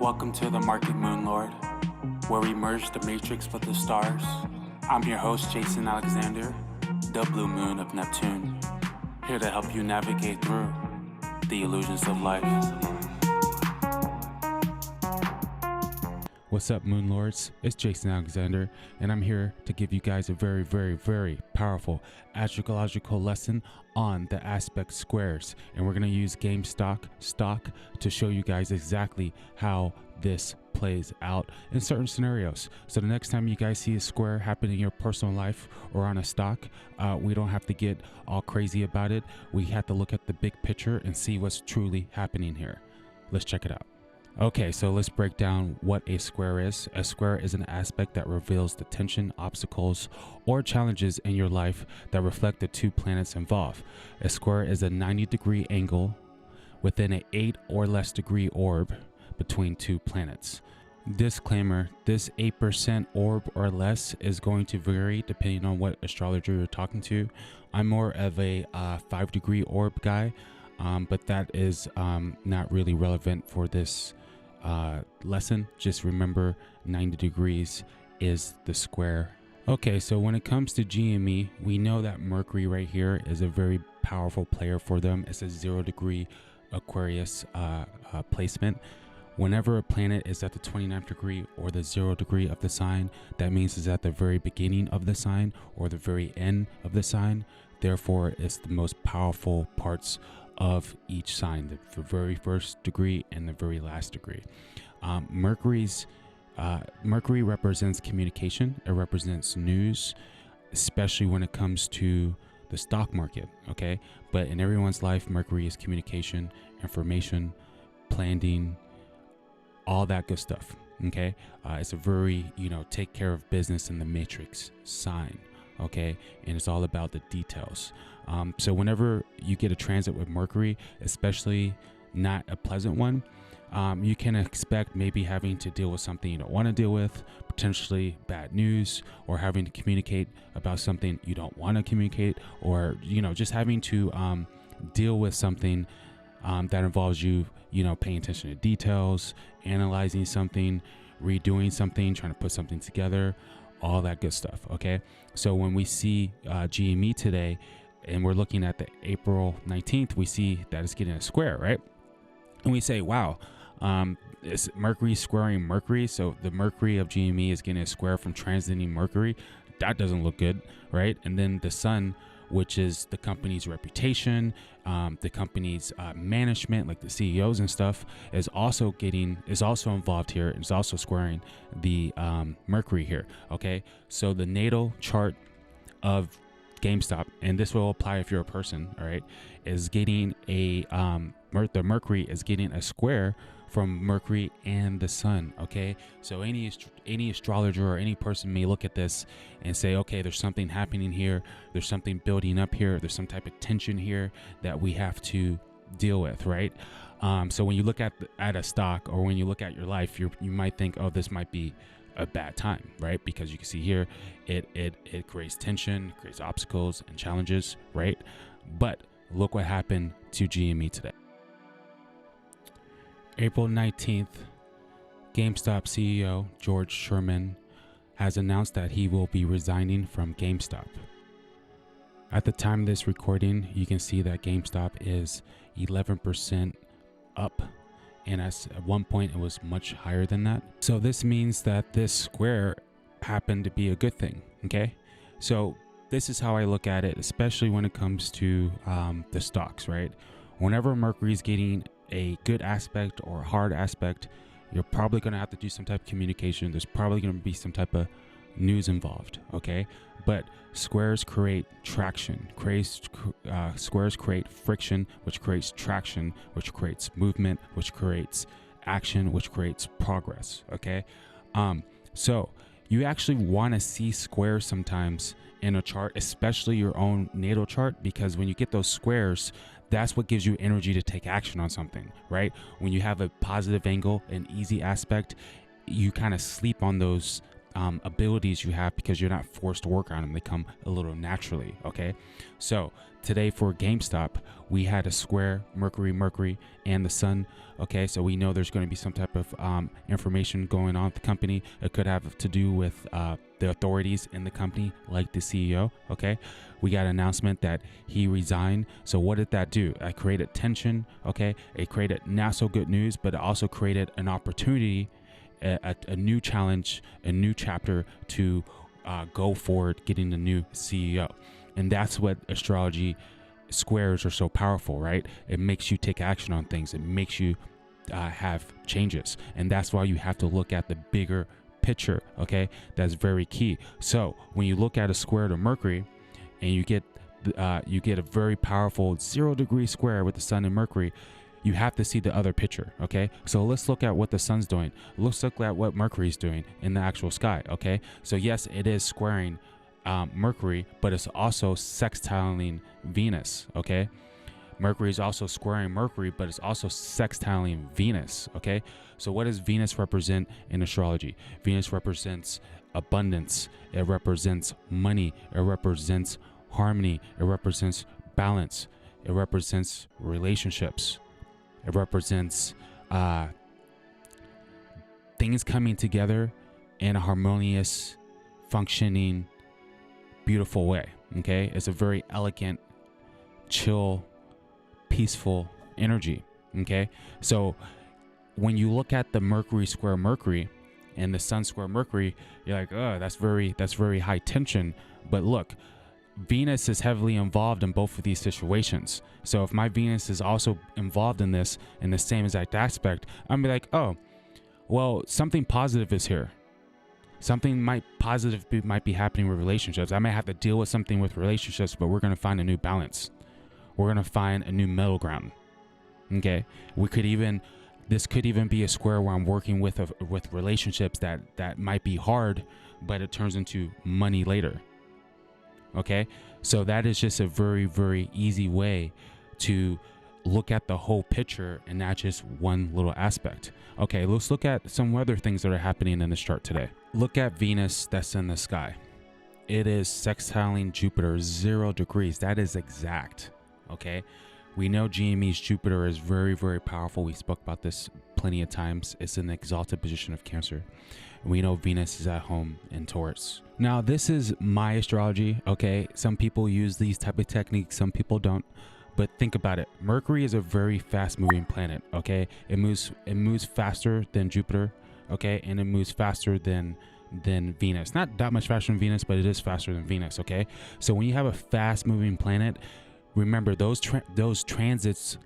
Welcome to the Market Moon Lord, where we merge the matrix with the stars. I'm your host, Jason Alexander, the Blue Moon of Neptune, here to help you navigate through the illusions of life. What's up, Moon Lords? It's Jason Alexander, and I'm here to give you guys a very, very, very powerful astrological lesson on the aspect squares. And we're going to use GameStop stock to show you guys exactly how this plays out in certain scenarios. So the next time you guys see a square happen in your personal life or on a stock, we don't have to get all crazy about it. We have to look at the big picture and see what's truly happening here. Let's check it out. Okay, so let's break down what a square is. A square is an aspect that reveals the tension, obstacles, or challenges in your life that reflect the two planets involved. A square is a 90-degree angle within an 8 or less degree orb between two planets. Disclaimer, this 8% orb or less is going to vary depending on what astrologer you're talking to. I'm more of a 5-degree orb guy, but that is not really relevant for this lesson. Just remember 90 degrees is the square. Okay, so when it comes to GME, we know that Mercury right here is a very powerful player for them. It's a 0-degree Aquarius placement. Whenever a planet is at the 29th degree or the 0 degree of the sign, that means it's at the very beginning of the sign or the very end of the sign. Therefore, it's the most powerful parts of each sign, the very first degree and the very last degree. Mercury represents communication. It represents news, especially when it comes to the stock market. Okay, but in everyone's life, Mercury is communication, information, planning, all that good stuff. Okay, it's a very take care of business in the matrix sign. Okay, and it's all about the details. So whenever you get a transit with Mercury, especially not a pleasant one, you can expect maybe having to deal with something you don't want to deal with, potentially bad news, or having to communicate about something you don't want to communicate, or just having to deal with something that involves you paying attention to details, analyzing something, redoing something, trying to put something together, all that good stuff. Okay, so when we see GME today and we're looking at the April 19th, we see that it's getting a square, right? And we say, wow, it's Mercury squaring Mercury. So the Mercury of GME is getting a square from transiting Mercury. That doesn't look good, right? And then the Sun, which is the company's reputation, the company's management, like the CEOs and stuff, is also involved here. It's also squaring the Mercury here. Okay, so the natal chart of GameStop, and this will apply if you're a person, all right, is getting the Mercury is getting a square from Mercury and the Sun. Okay, so any astrologer or any person may look at this and say, okay, there's something happening here, there's something building up here, there's some type of tension here that we have to deal with, right? So when you look at a stock, or when you look at your life, you might think, oh, this might be a bad time, right? Because you can see here it creates tension, creates obstacles and challenges, right? But look what happened to GME today. April 19th, GameStop CEO George Sherman has announced that he will be resigning from GameStop. At the time of this recording, you can see that GameStop is 11% up, and at one point it was much higher than that. So this means that this square happened to be a good thing. Okay, so this is how I look at it, especially when it comes to the stocks, right? Whenever Mercury's getting a good aspect or a hard aspect, you're probably going to have to do some type of communication. There's probably going to be some type of news involved. Okay, but squares create traction, squares create friction, which creates traction, which creates movement, which creates action, which creates progress. Okay, so you actually want to see squares sometimes in a chart, especially your own natal chart, because when you get those squares, that's what gives you energy to take action on something, right? When you have a positive angle, an easy aspect, you kind of sleep on those abilities you have because you're not forced to work on them. They come a little naturally. Okay. So today for GameStop, we had a square Mercury, and the sun. Okay. So we know there's going to be some type of information going on with the company. It could have to do with the authorities in the company, like the CEO. Okay. We got an announcement that he resigned. So what did that do? It created tension. Okay. It created not so good news, but it also created an opportunity, a new challenge, a new chapter to go forward, getting the new CEO. And that's what astrology squares are so powerful, right? It makes you take action on things. It makes you have changes. And that's why you have to look at the bigger picture. Okay. That's very key. So when you look at a square to Mercury and you get a very powerful 0-degree square with the sun and Mercury, you have to see the other picture. Okay. So let's look at what the sun's doing. Let's look at what Mercury's doing in the actual sky. Okay. So yes, it is squaring Mercury, but it's also sextiling Venus. Okay. Mercury is also squaring Mercury, but it's also sextiling Venus. Okay. So what does Venus represent in astrology? Venus represents abundance. It represents money. It represents harmony. It represents balance. It represents relationships. It represents things coming together in a harmonious, functioning, beautiful way. Okay. It's a very elegant, chill, peaceful energy. Okay. So when you look at the Mercury square Mercury and the sun square Mercury, you're like, oh, that's very high tension. But look, Venus is heavily involved in both of these situations. So if my Venus is also involved in this in the same exact aspect, I'm be like, oh, well, something positive is here. Something might be happening with relationships. I might have to deal with something with relationships, but we're going to find a new balance. We're going to find a new middle ground. Okay. This could even be a square where I'm working with relationships that might be hard, but it turns into money later. Okay. So that is just a very, very easy way to look at the whole picture and not just one little aspect. Okay. Let's look at some other things that are happening in this chart today. Look at Venus that's in the sky. It is sextiling Jupiter 0 degrees. That is exact. Okay. We know GME's Jupiter is very, very powerful. We spoke about this plenty of times. It's in the exalted position of Cancer. We know Venus is at home in Taurus. Now, this is my astrology. Okay. Some people use these type of techniques. Some people don't. But think about it. Mercury is a very fast moving planet. Okay. It moves faster than Jupiter. Okay. And it moves faster than Venus. Not that much faster than Venus, but it is faster than Venus. Okay. So when you have a fast moving planet, remember those transits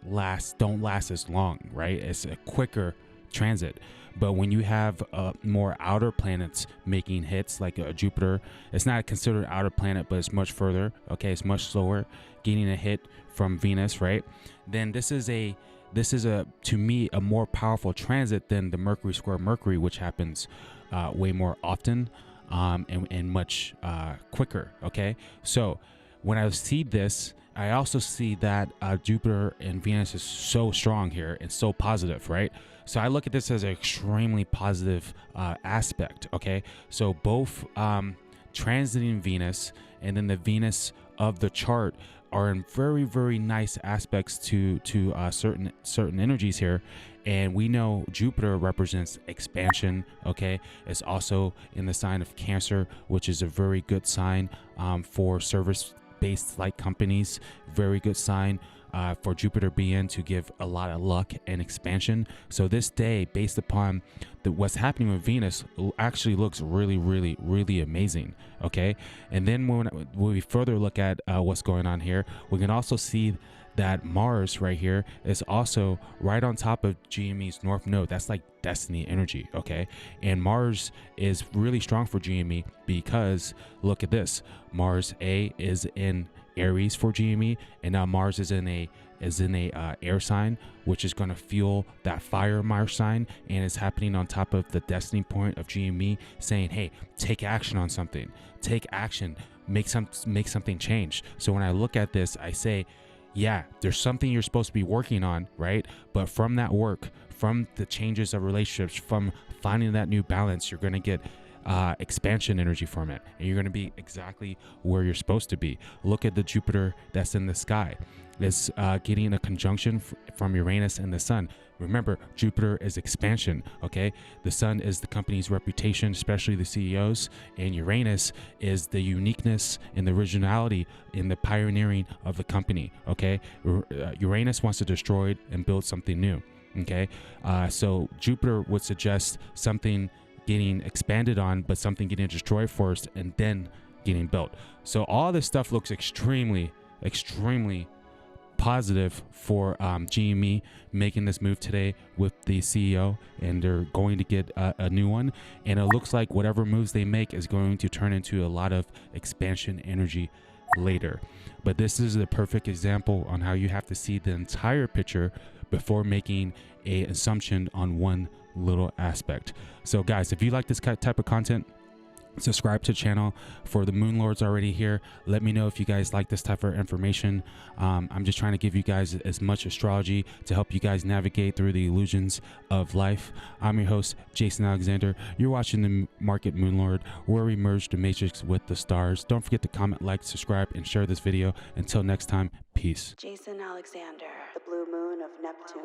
don't last as long, right? It's a quicker transit. But when you have more outer planets making hits, like Jupiter, it's not considered outer planet, but it's much further. Okay, it's much slower getting a hit from Venus, right? Then this is to me a more powerful transit than the Mercury square Mercury, which happens way more often and much quicker. Okay, so when I see this, I also see that Jupiter and Venus is so strong here and so positive, right? So I look at this as an extremely positive aspect, okay? So both transiting Venus and then the Venus of the chart are in very, very nice aspects to certain energies here. And we know Jupiter represents expansion, okay? It's also in the sign of Cancer, which is a very good sign for service-based like companies. Very good sign for Jupiter being to give a lot of luck and expansion. So this day, based upon what's happening with Venus, actually looks really, really, really amazing. Okay. And then when we further look at what's going on here, we can also see that Mars right here is also right on top of GME's North Node. That's like destiny energy. Okay. And Mars is really strong for GME because look at this. Mars is in Aries for GME, and now Mars is in a air sign, which is going to fuel that fire Mars sign, and it's happening on top of the destiny point of GME, saying, hey, take action on something, take action, make something change. So when I look at this, I say, yeah, there's something you're supposed to be working on, right? But from that work, from the changes of relationships, from finding that new balance, you're going to get expansion energy from it, and you're going to be exactly where you're supposed to be. Look at the Jupiter that's in the sky. It's getting a conjunction from Uranus and the sun. Remember, Jupiter is expansion, okay? The sun is the company's reputation, especially the CEOs, and Uranus is the uniqueness and the originality in the pioneering of the company, okay? Uranus wants to destroy it and build something new, okay? So Jupiter would suggest something getting expanded on, but something getting destroyed first and then getting built. So all this stuff looks extremely positive for GME making this move today with the CEO, and they're going to get a new one, and it looks like whatever moves they make is going to turn into a lot of expansion energy later. But this is the perfect example on how you have to see the entire picture before making an assumption on one little aspect. So guys, if you like this type of content, subscribe to the channel. For the moon lords already here, let me know if you guys like this type of information. I'm just trying to give you guys as much astrology to help you guys navigate through the illusions of life. I'm your host, Jason Alexander. You're watching the Market Moon Lord, where we merge the matrix with the stars. Don't forget to comment, like, subscribe, and share this video. Until next time, peace. Jason Alexander, the blue moon of Neptune.